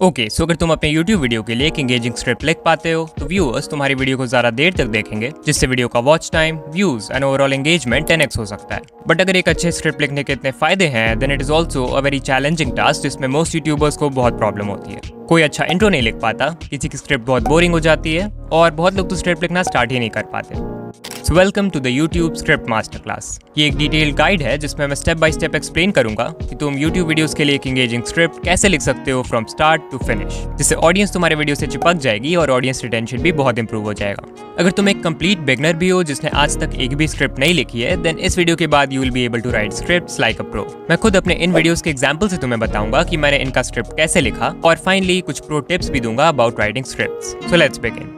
Okay, सो अगर तुम अपने YouTube वीडियो के लिए एक एंगेजिंग स्क्रिप्ट लिख पाते हो तो व्यूअर्स तुम्हारी वीडियो को ज़्यादा देर तक देखेंगे, जिससे वीडियो का watch time, views and overall engagement 10x हो सकता है। बट अगर एक अच्छे स्क्रिप्ट लिखने के इतने फायदे हैं, then it is also a very challenging task जिसमें मोस्ट यूट्यूबर्स को बहुत प्रॉब्लम होती है। कोई अच्छा इंट्रो नहीं लिख पाता, किसी की स्क्रिप्ट बहुत बोरिंग हो जाती है और बहुत लोग तो स्क्रिप्ट लिखना स्टार्ट ही नहीं कर पाते। So welcome to the YouTube script master class. ये एक डिटेल्ड गाइड है जिसमें मैं स्टेप बाय स्टेप एक्सप्लेन करूंगा कि तुम YouTube वीडियोस के लिए एक एंगेजिंग स्क्रिप्ट कैसे लिख सकते हो फ्रॉम स्टार्ट टू फिनिश, जिससे ऑडियंस तुम्हारे वीडियो से चिपक जाएगी और ऑडियंस रिटेंशन भी बहुत इंप्रूव हो जाएगा। अगर तुम एक कंप्लीट बिगनर भी हो जिसने आज तक एक भी स्क्रिप्ट नहीं लिखी है, देन इस वीडियो के बाद you will be able to write scripts like a pro. मैं खुद अपने इन वीडियोस के एग्जांपल से तुम्हें बताऊंगा कि मैंने इनका स्क्रिप्ट कैसे लिखा और फाइनली कुछ प्रो टिप्स भी दूंगा about writing scripts. So let's begin.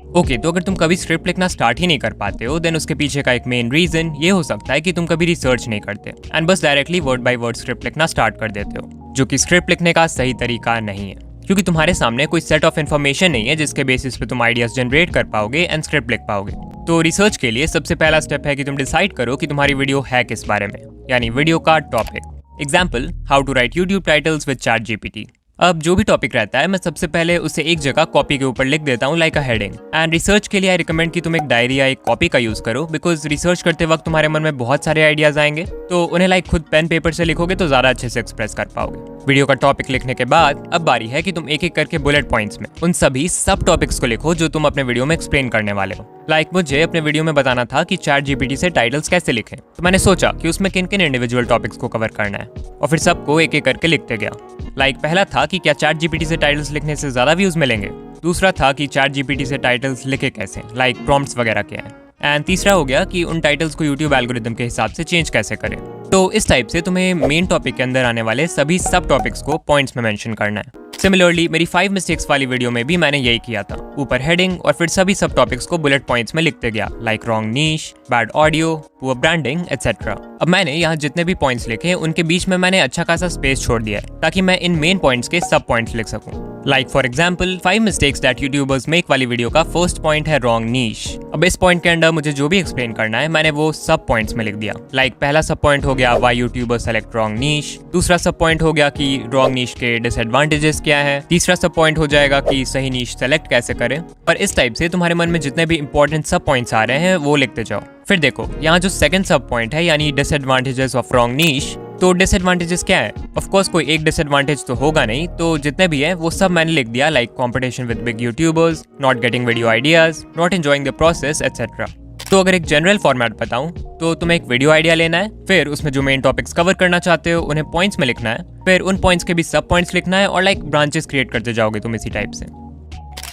Okay, तो अगर तुम कभी स्क्रिप्ट लिखना स्टार्ट ही नहीं कर पाते हो, देन उसके पीछे का एक मेन रीजन ये हो सकता है कि तुम कभी रिसर्च नहीं करते एंड बस directly word by word script लिखना स्टार्ट कर देते हो, जो कि स्क्रिप्ट लिखने का सही तरीका नहीं है, क्योंकि तुम्हारे सामने कोई सेट ऑफ इन्फॉर्मेशन नहीं है जिसके बेसिस पे तुम आइडियाज जनरेट कर पाओगे एंड स्क्रिप्ट लिख पाओगे। तो रिसर्च के लिए सबसे पहला स्टेप है कि तुम डिसाइड करो कि तुम्हारी वीडियो है किस बारे में, यानी वीडियो का topic. Example, how to write YouTube titles with ChatGPT। अब जो भी टॉपिक रहता है, मैं सबसे पहले उसे एक जगह कॉपी के ऊपर लिख देता हूँ like a heading. And research के लिए आई रिकमेंड कि तुम एक डायरी या एक कॉपी का यूज करो, बिकॉज रिसर्च करते वक्त तुम्हारे मन में बहुत सारे आइडियाज आएंगे, तो उन्हें लाइक खुद पेन पेपर से लिखोगे तो ज्यादा अच्छे से एक्सप्रेस कर पाओगे। वीडियो का टॉपिक लिखने के बाद अब बारी है कि तुम एक एक करके बुलेट पॉइंट्स में उन सभी सब टॉपिक्स को लिखो जो तुम अपने वीडियो में एक्सप्लेन करने वाले हो। लाइक मुझे अपने वीडियो में बताना था कि ChatGPT से टाइटल्स कैसे लिखें, तो मैंने सोचा कि उसमें किन किन इंडिविजुअल टॉपिक्स को कवर करना है और फिर सबको एक एक करके लिखते गया। लाइक पहला था कि क्या ChatGPT से टाइटल्स लिखने से ज्यादा व्यूज मिलेंगे। दूसरा था कि ChatGPT से टाइटल्स लिखे कैसे, लाइक प्रॉम्प्ट्स वगैरह क्या है। एंड तीसरा हो गया कि उन टाइटल्स को YouTube एल्गोरिदम के हिसाब से चेंज कैसे करें। तो इस टाइप से तुम्हें मेन टॉपिक के अंदर आने वाले सभी सब टॉपिक्स को पॉइंट्स में मेंशन करना है। सिमिलरली मेरी 5 मिस्टेक्स वाली वीडियो में भी मैंने यही किया था, ऊपर हेडिंग और फिर सभी सब टॉपिक्स को बुलेट पॉइंट्स में लिखते गया, like wrong niche, bad audio, poor branding etcetera. अब मैंने यहाँ जितने भी पॉइंट्स लिखे उनके बीच में मैंने अच्छा खासा स्पेस छोड़ दिया है ताकि मैं इन मेन पॉइंट्स के सब पॉइंट्स लिख सकूं। Like for example, 5 mistakes that YouTubers make वाली वीडियो का फर्स्ट पॉइंट है रॉन्ग नीश। अब इस पॉइंट के अंदर मुझे जो भी एक्सप्लेन करना है मैंने वो सब पॉइंट्स में लिख दिया। लाइक पहला सब पॉइंट हो गया व्हाई यूट्यूबर्स सेलेक्ट रॉन्ग नीश। दूसरा सब पॉइंट हो गया कि रॉन्ग नीश के डिसएडवांटेजेस क्या है। तीसरा सब पॉइंट हो जाएगा कि सही नीश सेलेक्ट कैसे करें। और इस टाइप से तुम्हारे मन में जितने भी इंपॉर्टेंट सब पॉइंट्स आ रहे हैं वो लिखते जाओ। फिर देखो यहाँ जो सेकंड सब पॉइंट है, यानी डिसएडवांटेजेस ऑफ रॉन्ग नीश, तो डिसएडवांटेजेस क्या है? ऑफ कोर्स कोई एक डिसएडवांटेज तो होगा नहीं, तो जितने भी है वो सब मैंने लिख दिया, like competition with big YouTubers, not getting video ideas, not enjoying the process etcetera. तो अगर एक जनरल फॉर्मेट बताऊं तो तुम्हें एक वीडियो आइडिया लेना है, फिर उसमें जो मेन टॉपिक्स कवर करना चाहते हो उन्हें पॉइंट्स में लिखना है, फिर उन पॉइंट्स के भी सब पॉइंट्स लिखना है और लाइक ब्रांचेस क्रिएट करते जाओगे तुम इसी टाइप से।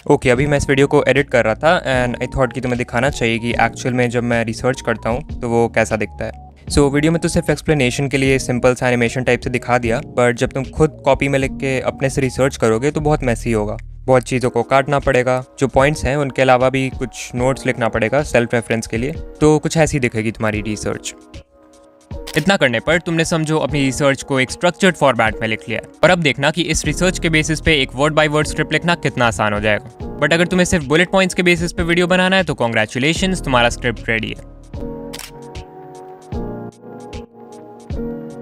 ओके, अभी मैं इस वीडियो को एडिट कर रहा था एंड आई थॉट कि तुम्हें दिखाना चाहिए कि एक्चुअल में जब मैं रिसर्च करता हूँ तो वो कैसा दिखता है। सो वीडियो में तो सिर्फ एक्सप्लेनेशन के लिए सिंपल सा एनिमेशन टाइप से दिखा दिया, बट जब तुम खुद कॉपी में लिख के अपने से रिसर्च करोगे तो बहुत मैसी होगा। बहुत चीज़ों को काटना पड़ेगा, जो पॉइंट्स हैं उनके अलावा भी कुछ नोट्स लिखना पड़ेगा सेल्फ रेफरेंस के लिए, तो कुछ ऐसी दिखेगी तुम्हारी रिसर्च। इतना करने पर तुमने समझो अपनी रिसर्च को एक स्ट्रक्चर्ड फॉर्मेट में लिख लिया है, और अब देखना कि इस रिसर्च के बेसिस पे एक वर्ड बाय वर्ड स्क्रिप्ट लिखना कितना आसान हो जाएगा। बट अगर तुम्हें सिर्फ बुलेट पॉइंट्स के बेसिस पे वीडियो बनाना है तो कॉन्ग्रेचुलेशंस, तुम्हारा स्क्रिप्ट रेडी है।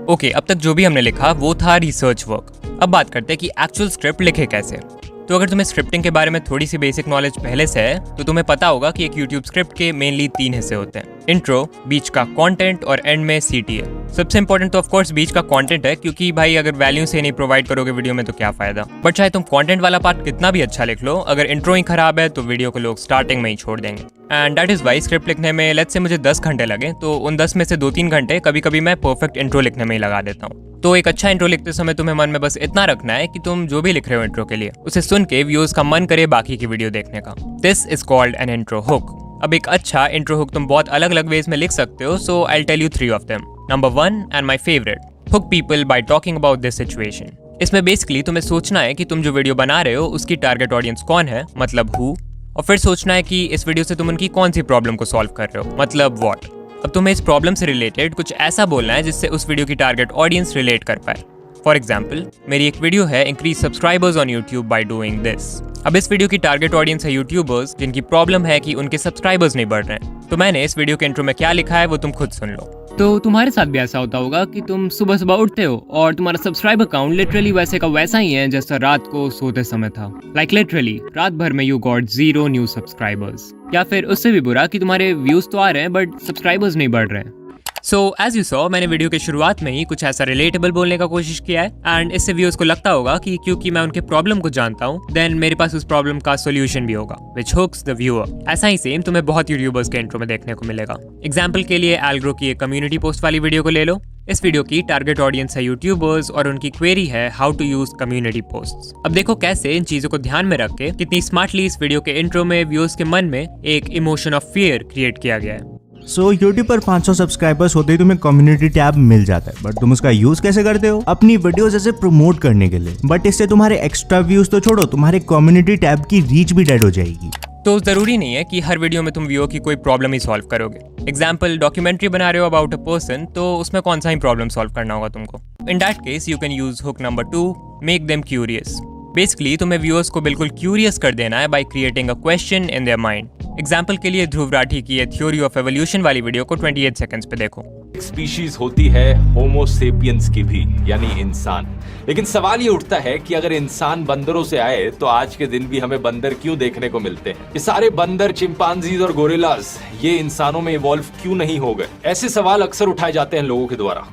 ओके, अब तक जो भी हमने लिखा वो था रिसर्च वर्क। अब बात करते हैं कि एक्चुअल स्क्रिप्ट लिखे कैसे। तो अगर तुम्हें स्क्रिप्टिंग के बारे में थोड़ी सी बेसिक नॉलेज पहले से है तो तुम्हें पता होगा कि एक YouTube स्क्रिप्ट के मेनली 3 हिस्से होते हैं, इंट्रो, बीच का कंटेंट और एंड में CTA। सबसे इंपॉर्टेंट तो ऑफ कोर्स बीच का कंटेंट है, क्योंकि भाई अगर वैल्यू से नहीं प्रोवाइड करोगे वीडियो में तो क्या फायदा। बट चाहे तुम कंटेंट वाला पार्ट कितना भी अच्छा लिख लो, अगर इंट्रो ही खराब है तो वीडियो को लोग स्टार्टिंग में ही छोड़ देंगे। And that is why script लिखने में लेट्स से मुझे 10 घंटे लगे तो उन 10 में से 2-3 घंटे कभी कभी मैं परफेक्ट इंट्रो लिखने में ही लगा देता हूँ। तो एक अच्छा इंट्रो लिखते समय तुम्हें मन में बस इतना रखना है कि तुम जो भी लिख रहे हो इंट्रो के लिए उसे सुन के व्यूअर्स का मन करे बाकी की वीडियो देखने का। This is called an intro hook. अब एक अच्छा इंट्रो हुक तुम बहुत अलग अलग वेज में लिख सकते हो, so I tell you 3 of them. Number 1 and my favourite, hook people by talking about this situation. इसमें बेसिकली तुम्हें सोचना है कि तुम जो वीडियो बना रहे हो उसकी टारगेट ऑडियंस कौन है, मतलब हु, और फिर सोचना है कि इस वीडियो से तुम उनकी कौन सी प्रॉब्लम को सॉल्व कर रहे हो, मतलब व्हाट। अब तुम्हें इस प्रॉब्लम से रिलेटेड कुछ ऐसा बोलना है जिससे उस वीडियो की टारगेट ऑडियंस रिलेट कर पाए। फॉर एग्जाम्पल, मेरी एक वीडियो है increase subscribers on YouTube by doing this. अब इस वीडियो की टारगेट ऑडियंस है यूट्यूबर्स जिनकी प्रॉब्लम है कि उनके सब्सक्राइबर्स नहीं बढ़ रहे हैं। तो मैंने इस वीडियो के इंट्रो में क्या लिखा है वो तुम खुद सुन लो। तो तुम्हारे साथ भी ऐसा होता होगा कि तुम सुबह सुबह उठते हो और तुम्हारा सब्सक्राइबर काउंट लिटरली वैसे का वैसा ही है जैसा रात को सोते समय था। लाइक लिटरली रात भर में यू गॉट 0 न्यू सब्सक्राइबर्स, या फिर उससे भी बुरा कि तुम्हारे व्यूज तो आ रहे हैं बट सब्सक्राइबर्स नहीं बढ़ रहे हैं। सो एज यू सॉ, मैंने वीडियो के शुरुआत में ही कुछ ऐसा रिलेटेबल बोलने का कोशिश किया है एंड इससे व्यूअर्स को लगता होगा कि क्योंकि मैं उनके प्रॉब्लम को जानता हूँ देन मेरे पास उस प्रॉब्लम का सॉल्यूशन भी होगा व्हिच हुक्स द व्यूअर। ऐसा ही सेम तुम्हें बहुत यूट्यूबर्स के इंट्रो में देखने को मिलेगा। एग्जाम्पल के लिए एल्ग्रो की एक कम्युनिटी पोस्ट वाली वीडियो को ले लो। इस वीडियो की टारगेट ऑडियंस है यूट्यूबर्स और उनकी क्वेरी है how to use community posts. अब देखो कैसे इन चीजों को ध्यान में रख के कितनी स्मार्टली इस वीडियो के इंट्रो में व्यूअर्स के मन में एक इमोशन ऑफ फियर क्रिएट किया गया है। YouTube पर 500 सब्सक्राइबर्स होते ही तुम्हें कम्युनिटी टैब मिल जाता है, बट तुम उसका यूज कैसे करते हो? अपनी वीडियोस ऐसे प्रमोट करने के लिए। बट इससे तुम्हारे एक्स्ट्रा व्यूज तो छोड़ो, तुम्हारे कम्युनिटी टैब की रीच भी डेड हो जाएगी। तो जरूरी नहीं है कि हर वीडियो में तुम व्यूअर की कोई प्रॉब्लम ही सॉल्व करोगे। एग्जाम्पल, डॉक्यूमेंट्री बना रहे हो अबाउट अ पर्सन, तो उसमें कौन सा ही प्रॉब्लम सॉल्व करना होगा तुमको। In that case you can use hook number 2, make them curious. Basically तुम्हें व्यूअर्स को बिल्कुल क्यूरियस कर देना है by creating a question in their mind. Example के लिए ध्रुव राठी की ये थ्योरी ऑफ एवोल्यूशन वाली वीडियो को 28 सेकंड्स पे देखो। एक स्पीशीज होती है होमो सेपियंस की भी, यानी इंसान। लेकिन सवाल ये उठता है कि अगर इंसान बंदरों से आए तो आज के दिन भी हमें बंदर क्यों देखने को मिलते हैं? ये सारे बंदर, चिंपांजीज और गोरिल्लास ये इंसानों में इवॉल्व क्यों नहीं हो गए? ऐसे सवाल अक्सर उठाए जाते हैं लोगों के द्वारा।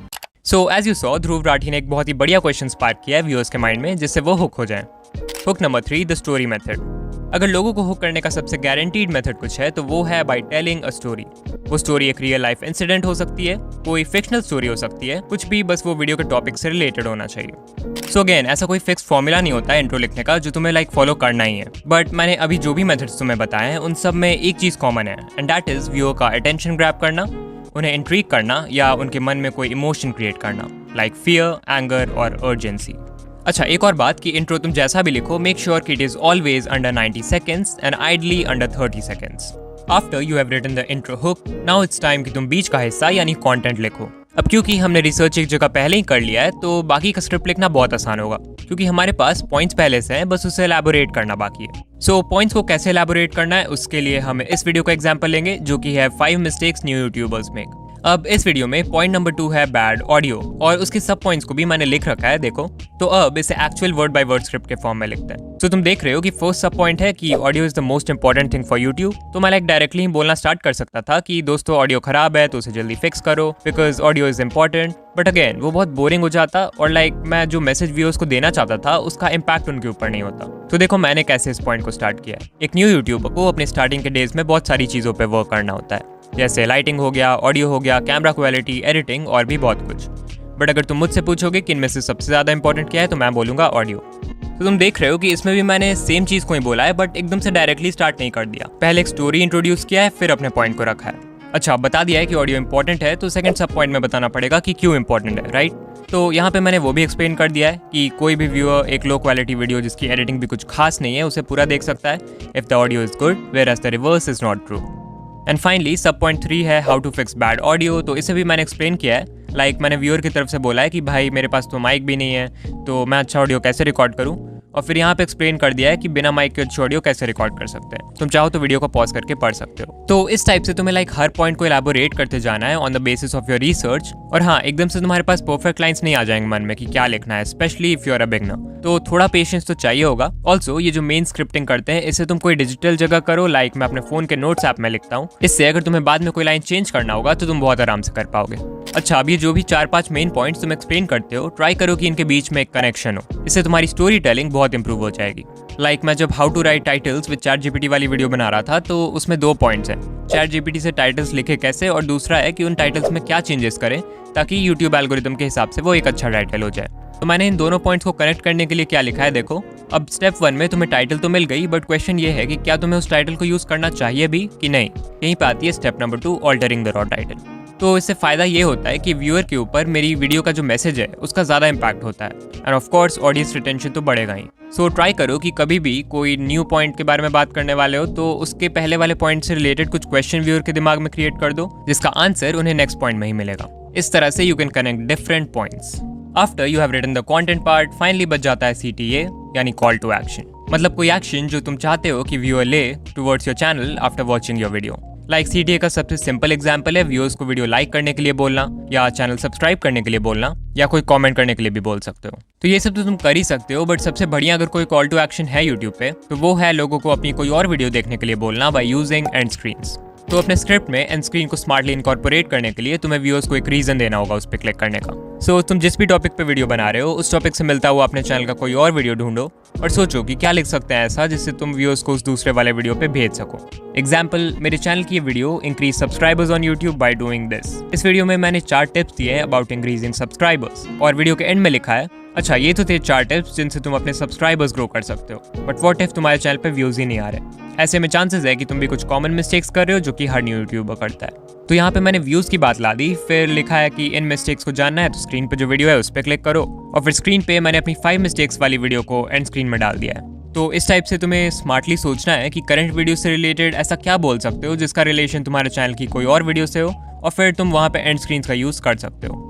So as you saw, Dhruv Rathee ने एक बहुत ही बढ़िया क्वेश्चन स्पार्क किया है व्यूअर्स के माइंड में जिससे वो हुक हो जाए। Hook number 3, the story method. अगर लोगों को हुक करने का सबसे गारंटीड मेथड कुछ है तो वो है बाय टेलिंग अ स्टोरी। वो स्टोरी एक रियल लाइफ इंसिडेंट हो सकती है, कोई फिक्शनल स्टोरी हो सकती है, कुछ भी, बस वो वीडियो के टॉपिक से रिलेटेड होना चाहिए। सो अगेन, ऐसा कोई फिक्स फॉर्मूला नहीं होता है इंट्रो लिखने का जो तुम्हें फॉलो करना ही है। बट मैंने अभी जो भी मेथड्स तुम्हें बताए हैं उन सब में एक चीज कॉमन है एंड दैट इज व्यूअर का अटेंशन ग्रैब करना, उन्हें इंट्रीग करना या उनके मन में कोई इमोशन क्रिएट करना, लाइक फियर, एंगर और अर्जेंसी। अच्छा, एक और बात कि इंट्रो तुम जैसा भी लिखो, मेक श्योर कि it is always under 90 seconds and ideally under 30 seconds. After you have written the intro hook, now it's time कि तुम बीच का हिस्सा यानी कंटेंट लिखो। अब क्योंकि हमने रिसर्च एक जगह पहले ही कर लिया है तो बाकी का स्क्रिप्ट लिखना बहुत आसान होगा क्योंकि हमारे पास पॉइंट्स पहले से हैं, बस उसे एलैबोरेट करना बाकी है। सो पॉइंट्स को कैसे एलैबोरेट करना है उसके लिए हम इस वीडियो का एग्जांपल लेंगे जो कि है 5 मिस्टेक्स न्यू यूट्यूबर्स मेक। अब इस वीडियो में पॉइंट नंबर 2 है बैड ऑडियो और उसके सब पॉइंट्स को भी मैंने लिख रखा है, देखो। तो अब इसे actual word by word script के फॉर्म में लिखते हैं। तो तुम देख रहे हो कि फर्स्ट सब पॉइंट है कि audio is the most important thing for YouTube. तो मैं डायरेक्टली ही बोलना स्टार्ट कर सकता था कि दोस्तों ऑडियो खराब है तो उसे जल्दी फिक्स करो because audio is important. But again वो बहुत बोरिंग हो जाता और मैं जो मैसेज व्यूअर्स को देना चाहता था उसका इम्पैक्ट उनके ऊपर नहीं होता। तो देखो मैंने कैसे इस पॉइंट को स्टार्ट किया। एक न्यू यूट्यूबर को अपने स्टार्टिंग के डेज में बहुत सारी चीज़ों पर वर्क करना होता है, जैसे लाइटिंग हो गया, ऑडियो हो गया, कैमरा क्वालिटी, एडिटिंग और भी बहुत कुछ। बट अगर तुम मुझसे पूछोगे कि इनमें से सबसे ज़्यादा इंपॉर्टेंट क्या है तो मैं बोलूँगा ऑडियो। तो तुम देख रहे हो कि इसमें भी मैंने सेम चीज़ को ही बोला है बट एकदम से डायरेक्टली स्टार्ट नहीं कर दिया। पहले एक स्टोरी इंट्रोड्यूस किया है फिर अपने पॉइंट को रखा है। अच्छा, बता दिया है कि ऑडियो इंपॉर्टेंट है तो सेकंड सब पॉइंट में बताना पड़ेगा कि क्यों इंपॉर्टेंट है, राइट? तो यहाँ पे मैंने वो भी एक्सप्लेन कर दिया है कि कोई भी व्यूअर एक लो क्वालिटी वीडियो जिसकी एडिटिंग भी कुछ खास नहीं है उसे पूरा देख सकता है if the audio is good whereas the reverse is not true. And finally sub point 3 है how to fix bad audio. तो इसे भी मैंने एक्सप्लेन किया है, मैंने व्यूअर की तरफ से बोला है कि भाई मेरे पास तो माइक भी नहीं है तो मैं अच्छा ऑडियो कैसे रिकॉर्ड करूँ, और फिर यहाँ पे एक्सप्लेन कर दिया है कि बिना माइक के अच्छी ऑडियो कैसे रिकॉर्ड कर सकते हैं। तुम चाहो तो वीडियो को पॉज करके पढ़ सकते हो। तो इस टाइप से तुम्हें हर पॉइंट को एलैबोरेट करते जाना है on the basis of your research. और हाँ, एकदम से तुम्हारे पास परफेक्ट लाइंस नहीं आ जाएंगे मन में कि क्या लिखना है, specially if you are a beginner. तो थोड़ा पेशेंस तो चाहिए होगा। ऑल्सो ये जो मेन स्क्रिप्टिंग करते हैं इसे तुम कोई डिजिटल जगह करो, मैं अपने फोन के नोट्स ऐप में लिखता हूँ। इससे अगर तुम्हें बाद में कोई लाइन चेंज करना होगा तो तुम बहुत आराम से कर पाओगे। अच्छा, अब ये जो भी 4-5 मेन पॉइंट्स तुम एक्सप्लेन करते हो, ट्राई करो कि इनके बीच में एक कनेक्शन हो। इससे तुम्हारी स्टोरी टेलिंग बहुत इंप्रूव हो जाएगी। मैं जब how to write titles with ChatGPT वाली वीडियो बना रहा था तो उसमें 2 पॉइंट्स हैं, ChatGPT से टाइटल्स लिखे कैसे और दूसरा है कि उन टाइटल्स में क्या चेंजेस करें ताकि यूट्यूब एल्गोरिथम के हिसाब से वो एक अच्छा टाइटल हो जाए। तो मैंने इन दोनों पॉइंट्स को कनेक्ट करने के लिए क्या लिखा है, देखो। अब स्टेप 1 में तुम्हें टाइटल तो मिल गई बट क्वेश्चन ये है कि क्या तुम्हें उस टाइटल को यूज करना चाहिए भी कि नहीं। यहीं पे आती है step number 2, altering the raw title. तो इससे फायदा ये होता है कि व्यूअर के ऊपर मेरी वीडियो का जो मैसेज है उसका ज़्यादा इम्पैक्ट होता है end of course audience retention तो बढ़ेगा ही। सो ट्राई करो कि कभी भी कोई न्यू पॉइंट के बारे में बात करने वाले हो तो उसके पहले वाले पॉइंट से रिलेटेड कुछ क्वेश्चन व्यूअर के दिमाग में क्रिएट कर दो जिसका आंसर उन्हें नेक्स्ट पॉइंट में ही मिलेगा। इस तरह से you can connect different points. After you have written the content part, finally बच जाता है CTA यानी कॉल टू एक्शन। मतलब कोई एक्शन जो तुम चाहते हो कि व्यूअर ले towards your channel after watching your video. Like CTA का सबसे सिंपल एग्जांपल है व्यूअर्स को वीडियो लाइक करने के लिए बोलना, या चैनल सब्सक्राइब करने के लिए बोलना, या कोई कमेंट करने के लिए भी बोल सकते हो। तो ये सब तो तुम कर ही सकते हो, बट सबसे बढ़िया अगर कोई कॉल टू एक्शन है यूट्यूब पे तो वो है लोगों को अपनी कोई और वीडियो देखने के लिए बोलना बाय यूजिंग एंड स्क्रीन्स। तो अपने स्क्रिप्ट में एंड स्क्रीन को स्मार्टली इनकॉर्पोरेट करने के लिए तुम्हें व्यूअर्स को एक रीजन देना होगा उस पर क्लिक करने का। सो तुम जिस भी टॉपिक पे वीडियो बना रहे हो उस टॉपिक से मिलता हुआ अपने चैनल का कोई और वीडियो ढूंढो और सोचो कि क्या लिख सकते हैं ऐसा जिससे तुम व्यूअर्स को उस दूसरे वाले वीडियो पे भेज सको। एग्जाम्पल, मेरे चैनल की ये video increase subscribers on YouTube by doing this. इस वीडियो में मैंने 4 टिप्स दिए हैं अबाउट इंक्रीजिंग सब्सक्राइबर्स, और वीडियो के एंड में लिखा है अच्छा ये तो थे 4 टिप्स जिनसे तुम अपने सब्सक्राइबर्स ग्रो कर सकते हो, बट व्हाट इफ तुम्हारे चैनल पे व्यूज ही नहीं आ रहे। ऐसे में चांसेस है कि तुम भी कुछ कॉमन मिस्टेक्स कर रहे हो जो कि हर न्यू यूट्यूबर करता है। तो यहाँ पे मैंने व्यूज की बात ला दी, फिर लिखा है कि इन मिस्टेक्स को जानना है तो स्क्रीन पे जो वीडियो है उस पर क्लिक करो, और फिर स्क्रीन पे मैंने अपनी 5 मिस्टेक्स वाली वीडियो को एंड स्क्रीन में डाल दिया है। तो इस टाइप से तुम्हें स्मार्टली सोचना है कि करंट वीडियो से रिलेटेड ऐसा क्या बोल सकते हो जिसका रिलेशन तुम्हारे चैनल की कोई और वीडियो से हो, और फिर तुम वहाँ पे एंड स्क्रीन का यूज कर सकते हो।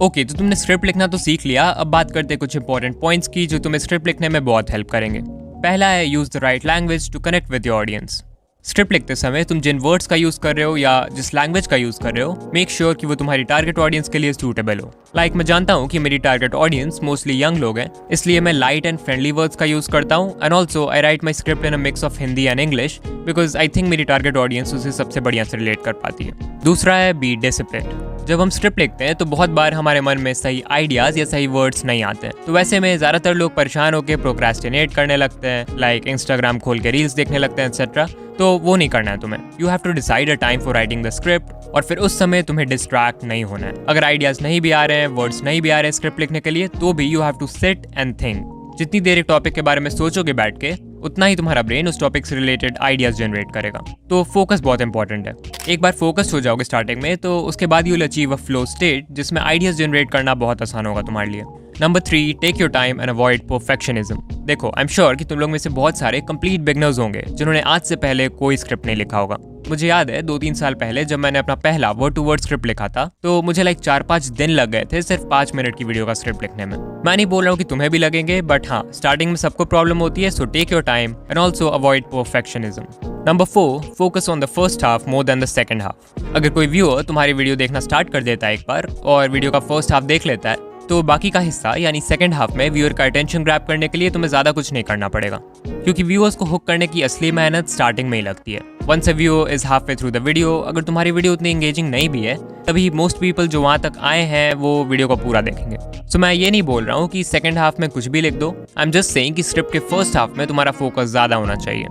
ओके, तो तुमने स्क्रिप्ट लिखना तो सीख लिया, अब बात करते हैं कुछ इंपॉर्टेंट पॉइंट्स की जो तुम्हें स्क्रिप्ट लिखने में बहुत हेल्प करेंगे। पहला है use the right language to connect with your audience. Script लिखते समय तुम जिन वर्ड्स का यूज कर रहे हो या जिस लैंग्वेज का यूज कर रहे हो, मेक श्योर कि वो तुम्हारी टारगेट ऑडियंस के लिए सूटेबल हो। लाइक मैं जानता हूँ कि मेरी टारगेट ऑडियंस मोस्टली यंग लोग हैं, इसलिए मैं लाइट एंड फ्रेंडली वर्ड्स का यूज करता हूँ, and also I right my script in a mix of Hindi and English because I think मेरी टारगेट ऑडियंस उसे सबसे बढ़िया से रिलेट कर पाती है। दूसरा है बी डिसिप्लिन्ड। जब हम स्क्रिप्ट लिखते हैं तो बहुत बार हमारे मन में सही आइडियाज या सही वर्ड्स नहीं आते हैं, तो वैसे में ज्यादातर लोग परेशान होकर प्रोक्रेस्टिनेट करने लगते हैं, लाइक इंस्टाग्राम खोल के रील्स देखने लगते हैं एक्सेट्रा। तो वो नहीं करना है तुम्हें। You have to decide a time for writing the script, और फिर उस समय तुम्हें डिस्ट्रैक्ट नहीं होना है। अगर आइडियाज नहीं भी आ रहे हैं, वर्ड्स नहीं भी आ रहे हैं स्क्रिप्ट लिखने के लिए, तो भी you have to sit and think. जितनी देर एक टॉपिक के बारे में सोचोगे बैठ के, उतना ही तुम्हारा ब्रेन उस टॉपिक से रिलेटेड आइडियाज जनरेट करेगा। तो फोकस बहुत इंपॉर्टेंट है। एक बार फोकस हो जाओगे स्टार्टिंग में, तो उसके बाद you will achieve a flow state जिसमें आइडियाज जनरेट करना बहुत आसान होगा तुम्हारे लिए। Number 3, take your time and avoid perfectionism. देखो, आई एम श्योर कि तुम लोग में से बहुत सारे कंप्लीट बिगनर्स होंगे जिन्होंने आज से पहले कोई स्क्रिप्ट नहीं लिखा होगा। मुझे याद है 2-3 साल पहले जब मैंने अपना पहला वर्ड टू वर्ड स्क्रिप्ट लिखा था, तो मुझे लाइक 4-5 दिन लग गए थे सिर्फ 5 मिनट की वीडियो का स्क्रिप्ट लिखने में। मैं नहीं बोल रहा हूँ कि तुम्हें भी लगेंगे, बट हाँ, स्टार्टिंग में सबको प्रॉब्लम होती है, so take your time and also avoid perfectionism. Number 4, focus on the first half more than the second half. अगर कोई व्यूअर तुम्हारी वीडियो देखना स्टार्ट कर देता है एक बार और वीडियो का फर्स्ट हाफ देख लेता है, तो बाकी का हिस्सा यानी सेकंड हाफ में व्यूअर का अटेंशन ग्रैब करने के लिए तुम्हें ज्यादा कुछ नहीं करना पड़ेगा, क्योंकि व्यूअर्स को हुक करने की असली मेहनत स्टार्टिंग में ही लगती है। Once a viewer is half way through the video, अगर तुम्हारी वीडियो उतनी एंगेजिंग नहीं भी है, तभी मोस्ट पीपल जो वहां तक आए हैं वो वीडियो को पूरा देखेंगे। सो मैं ये नहीं बोल रहा हूँ कि सेकंड हाफ में कुछ भी लिख दो, आई एम जस्ट सेइंग कि स्क्रिप्ट के फर्स्ट हाफ में तुम्हारा फोकस ज्यादा होना चाहिए।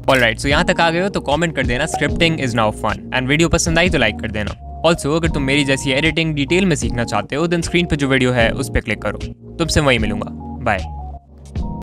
ऑलराइट, सो यहाँ तक आ गए हो तो कमेंट कर देना scripting is now fun, and video पसंद आई तो लाइक कर देना। ऑल्सो अगर तुम मेरी जैसी एडिटिंग डिटेल में सीखना चाहते हो, देन स्क्रीन पे जो वीडियो है उस पर क्लिक करो। तुमसे वहीं मिलूंगा, बाय।